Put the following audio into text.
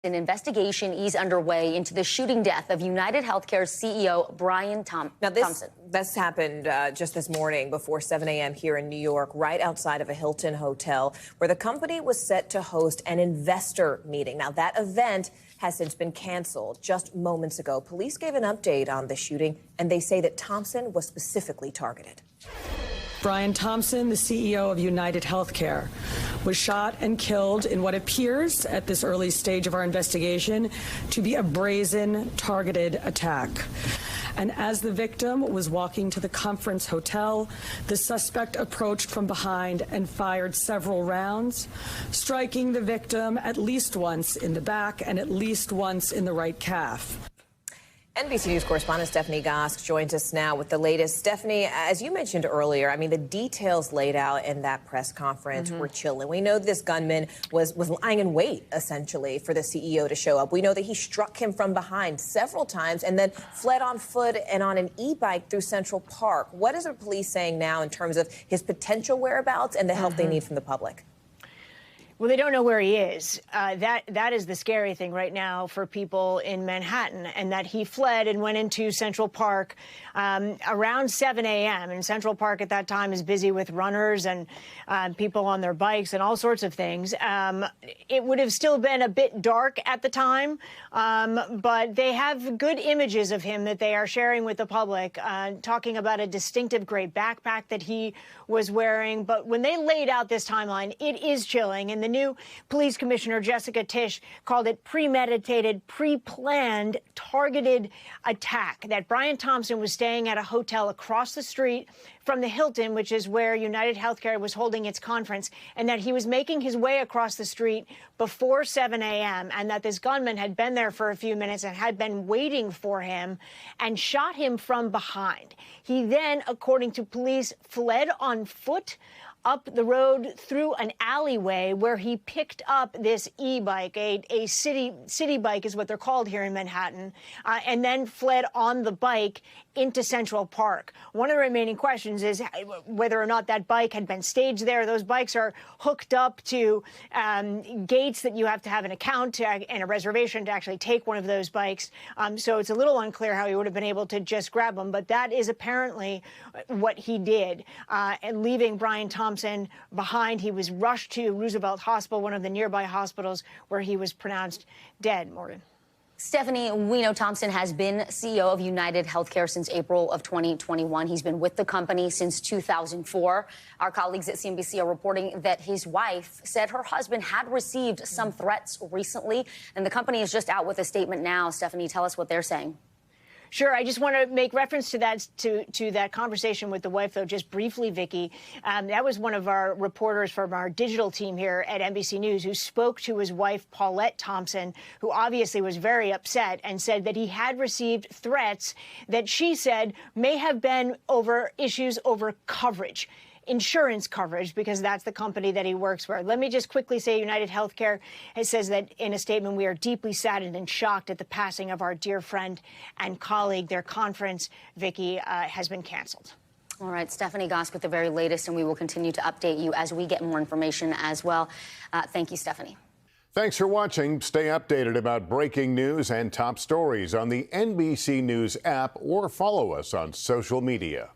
An investigation is underway into the shooting death of UnitedHealthcare CEO Brian Thompson. This happened just this morning before 7 a.m. here in New York, right outside of a Hilton hotel, where the company was set to host an investor meeting. Now, that event has since been canceled just moments ago. Police gave an update on the shooting, and they say that Thompson was specifically targeted. Brian Thompson, the CEO of UnitedHealthcare, was shot and killed in what appears, at this early stage of our investigation, to be a brazen, targeted attack. And as the victim was walking to the conference hotel, the suspect approached from behind and fired several rounds, striking the victim at least once in the back and at least once in the right calf. NBC News correspondent Stephanie Gosk joins us now with the latest. Stephanie, as you mentioned earlier, I mean, the details laid out in that press conference were chilling. We know this gunman was lying in wait, essentially, for the CEO to show up. We know that he struck him from behind several times and then fled on foot and on an e-bike through Central Park. What is the police saying now in terms of his potential whereabouts and the help they need from the public? Well, they don't know where he is. That is the scary thing right now for people in Manhattan, and that he fled and went into Central Park around 7 a.m. And Central Park at that time is busy with runners and people on their bikes and all sorts of things. It would have still been a bit dark at the time, but they have good images of him that they are sharing with the public, talking about a distinctive gray backpack that he was wearing. But when they laid out this timeline, it is chilling. And the new police commissioner, Jessica Tisch, called it premeditated, preplanned, targeted attack. That Brian Thompson was staying at a hotel across the street from the Hilton, which is where UnitedHealthcare was holding its conference, and that he was making his way across the street before 7 a.m., and that this gunman had been there for a few minutes and had been waiting for him and shot him from behind. He then, according to police, fled on foot up the road through an alleyway where he picked up this e-bike, a city bike is what they're called here in Manhattan, and then fled on the bike into Central Park. One of the remaining questions is whether or not that bike had been staged there. Those bikes are hooked up to gates that you have to have an account and a reservation to actually take one of those bikes. So it's a little unclear how he would have been able to just grab them. But that is apparently what he did. And leaving Brian Thompson behind, he was rushed to Roosevelt Hospital, one of the nearby hospitals, where he was pronounced dead. Morgan. Stephanie, we know Thompson has been CEO of UnitedHealthcare since April of 2021. He's been with the company since 2004. Our colleagues at CNBC are reporting that his wife said her husband had received some threats recently, and the company is just out with a statement now. Stephanie, tell us what they're saying. Sure. I just want to make reference to that to that conversation with the wife, though, just briefly, Vicki. That was one of our reporters from our digital team here at NBC News who spoke to his wife, Paulette Thompson, who obviously was very upset and said that he had received threats that she said may have been over issues over coverage. Insurance coverage, because that's the company that he works for. Let me just quickly say UnitedHealthcare says that in a statement, we are deeply saddened and shocked at the passing of our dear friend and colleague. Their conference, Vicki, has been canceled. All right, Stephanie Gosk with the very latest, and we will continue to update you as we get more information as well. Thank you, Stephanie. Thanks for watching. Stay updated about breaking news and top stories on the NBC News app or follow us on social media.